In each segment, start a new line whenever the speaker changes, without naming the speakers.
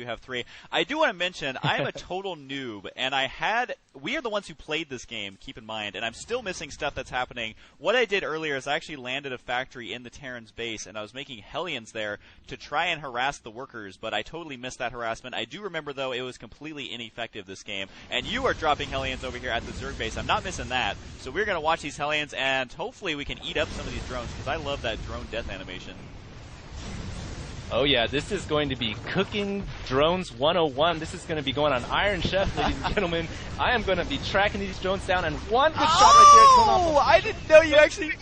do have 3. I do want to mention, I'm a total noob, and we are the ones who played this game, keep in mind, and I'm still missing stuff that's happening. What I did earlier is I actually landed a factory in the Terran's base, and I was making Hellions there to try and harass the workers, but I totally missed that harassment. I do remember, though, it was completely ineffective this game, and you are dropping Hellions over here at the Zerg base. I'm not missing that, so we're going to watch these Hellions, and hopefully we can eat up some of these drones, because I love that drone death animation.
Oh yeah, this is going to be Cooking Drones 101. This is going to be going on Iron Chef, ladies and gentlemen. I am going to be tracking these drones down, and one good shot right there.
I didn't know you actually.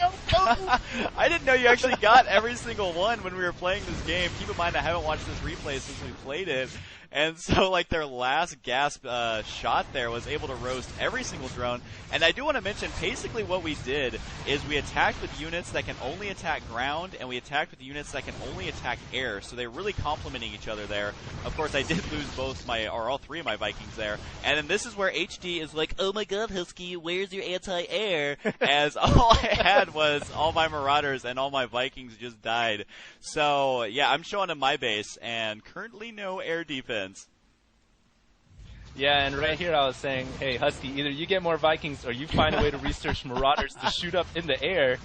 I didn't know you actually got every single one when we were playing this game. Keep in mind, I haven't watched this replay since we played it. And so, like, their last gasp shot there was able to roast every single drone. And I do want to mention, basically what we did is we attacked with units that can only attack ground, and we attacked with units that can only attack air. So they're really complementing each other there. Of course, I did lose all 3 of my Vikings there. And then this is where HD is like, oh my god, Husky, where's your anti-air? As all I had was all my Marauders and all my Vikings just died. So, yeah, I'm showing him my base, and currently no air defense.
Yeah, and right here I was saying, hey, Husky, either you get more Vikings or you find a way to research Marauders to shoot up in the air.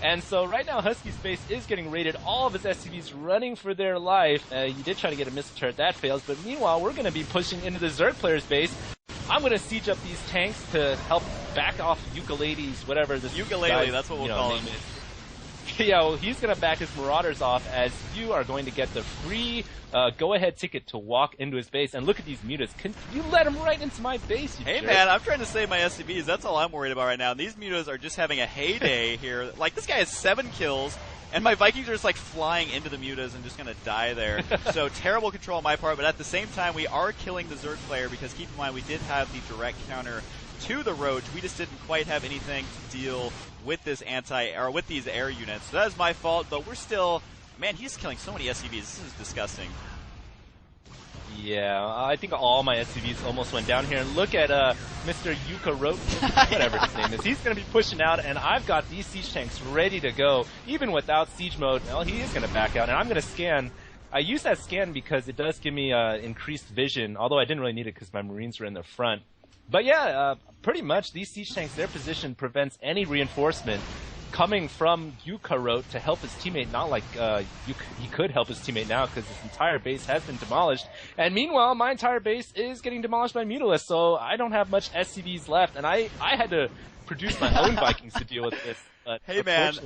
And so right now Husky's base is getting raided. All of his SCVs running for their life. You did try to get a missile turret. That fails. But meanwhile, we're going to be pushing into the Zerg player's base. I'm going to siege up these tanks to help back off ukuleles, whatever this
Ukulele, that's what we'll call him.
Yeah, well, he's going to back his Marauders off, as you are going to get the free go-ahead ticket to walk into his base. And look at these mutas. Can you let him right into my base, you
Hey,
jerk?
man, I'm trying to save my SCVs. That's all I'm worried about right now. And these mutas are just having a heyday here. Like, this guy has 7 kills, and my Vikings are just, like, flying into the mutas and just going to die there. So, terrible control on my part, but at the same time, we are killing the Zerg player, because keep in mind, we did have the direct counter to the Roach. We just didn't quite have anything to deal with this with these air units. So that is my fault, but we're still, man, he's killing so many SCVs. This is disgusting.
Yeah, I think all my SCVs almost went down here. And look at Mr. Yuka Roach, whatever his name is. He's going to be pushing out, and I've got these siege tanks ready to go. Even without siege mode, well, he is going to back out, and I'm going to scan. I use that scan because it does give me increased vision, although I didn't really need it because my Marines were in the front. But yeah, pretty much these siege tanks, their position prevents any reinforcement coming from Yukarot to help his teammate. Not like he could help his teammate now, because his entire base has been demolished. And meanwhile, my entire base is getting demolished by Mutalisk, so I don't have much SCVs left. And I had to produce my own Vikings to deal with this.
Hey man,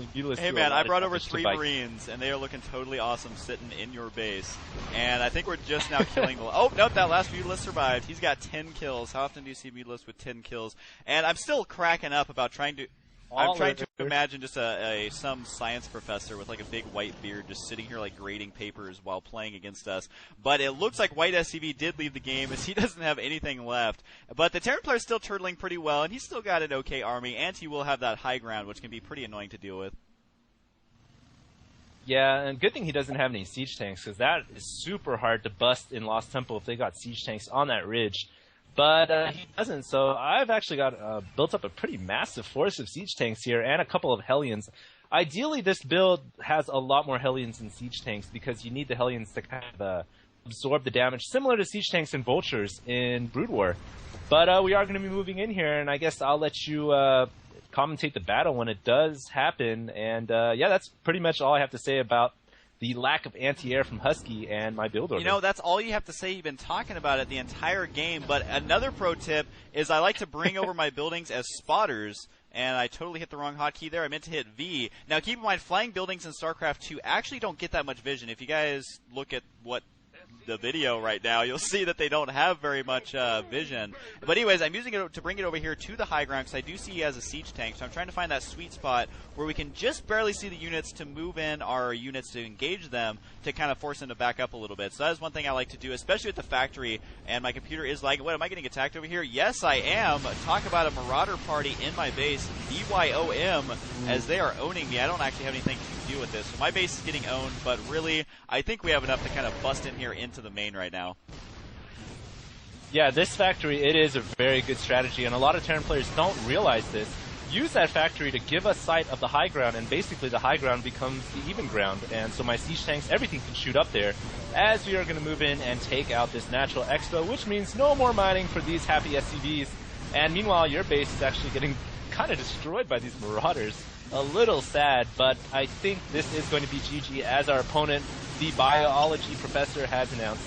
I brought over 3 Marines, and they are looking totally awesome sitting in your base. And I think we're just now killing the... Oh, nope, that last Mutalisk survived. He's got 10 kills. How often do you see Mutalisk with 10 kills? And I'm still cracking up about trying to... I'm trying to imagine just some science professor with like a big white beard just sitting here like grading papers while playing against us. But it looks like White SCV did leave the game, as he doesn't have anything left. But the Terran player is still turtling pretty well, and he's still got an okay army, and he will have that high ground, which can be pretty annoying to deal with.
Yeah, and good thing he doesn't have any siege tanks, because that is super hard to bust in Lost Temple if they got siege tanks on that ridge. But he doesn't, so I've actually got built up a pretty massive force of siege tanks here and a couple of Hellions. Ideally, this build has a lot more Hellions than siege tanks, because you need the Hellions to kind of absorb the damage, similar to siege tanks and vultures in Brood War. But we are going to be moving in here, and I guess I'll let you commentate the battle when it does happen. And yeah, that's pretty much all I have to say about the lack of anti-air from Husky and my build order.
You know, that's all you have to say. You've been talking about it the entire game. But another pro tip is I like to bring over my buildings as spotters. And I totally hit the wrong hotkey there. I meant to hit V. Now, keep in mind, flying buildings in StarCraft 2 actually don't get that much vision. If you guys look at the video right now, you'll see that they don't have very much vision. But anyways, I'm using it to bring it over here to the high ground, because I do see he has a siege tank. So I'm trying to find that sweet spot where we can just barely see the units to move in our units to engage them, to kind of force them to back up a little bit. So that is one thing I like to do, especially at the factory. And my computer is lagging. What, am I getting attacked over here? Yes, I am. Talk about a marauder party in my base. BYOM, as they are owning me. I don't actually have anything to do with this. So my base is getting owned, but really, I think we have enough to kind of bust in here into the main right now.
Yeah, this factory, it is a very good strategy, and a lot of Terran players don't realize this. use that factory to give us sight of the high ground, and basically the high ground becomes the even ground. And so my siege tanks, everything can shoot up there, as we are going to move in and take out this natural expo, which means no more mining for these happy SCVs. And meanwhile, your base is actually getting kind of destroyed by these marauders. A little sad, but I think this is going to be GG, as our opponent, the biology professor, has announced.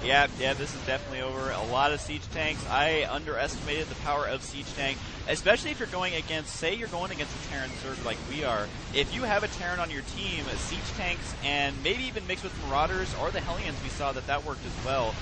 Yeah, this is definitely over. A lot of siege tanks. I underestimated the power of siege tank, especially if you're going against, say you're going against a Terran Zerg like we are. If you have a Terran on your team, siege tanks, and maybe even mixed with Marauders or the Hellions, we saw that worked as well.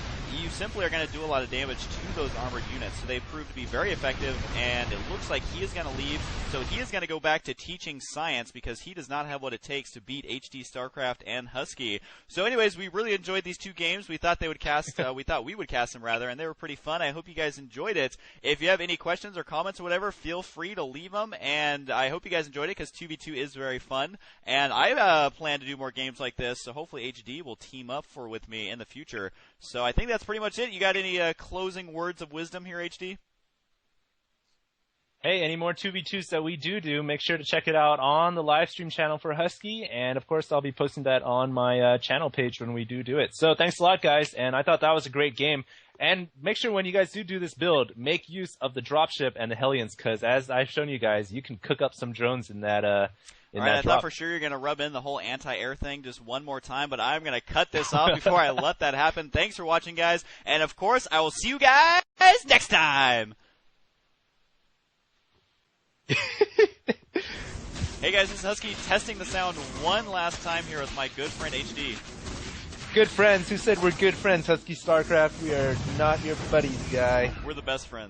You simply are going to do a lot of damage to those armored units. So they proved to be very effective, and it looks like he is going to leave. So he is going to go back to teaching science because he does not have what it takes to beat HDstarcraft and Husky. So anyways, we really enjoyed these 2 games. We thought they would cast, we thought we would cast them rather, and they were pretty fun. I hope you guys enjoyed it. If you have any questions or comments or whatever, feel free to leave them, and I hope you guys enjoyed it because 2v2 is very fun. And I plan to do more games like this, so hopefully HD will team up with me in the future. So I think that's pretty much it. You got any closing words of wisdom here, HD?
Hey, any more 2v2s that we do, make sure to check it out on the live stream channel for Husky, and of course I'll be posting that on my channel page when we do it. So thanks a lot, guys, and I thought that was a great game. And make sure when you guys do this build, make use of the dropship and the Hellions, because as I've shown you guys, you can cook up some drones in that
I thought for sure you're going to rub in the whole anti-air thing just one more time, but I'm going to cut this off before I let that happen. Thanks for watching, guys, and of course, I will see you guys next time! Hey guys, this is Husky testing the sound one last time here with my good friend HD.
Good friends? Who said we're good friends, Husky StarCraft? We are not your buddies, guy.
We're the best friends.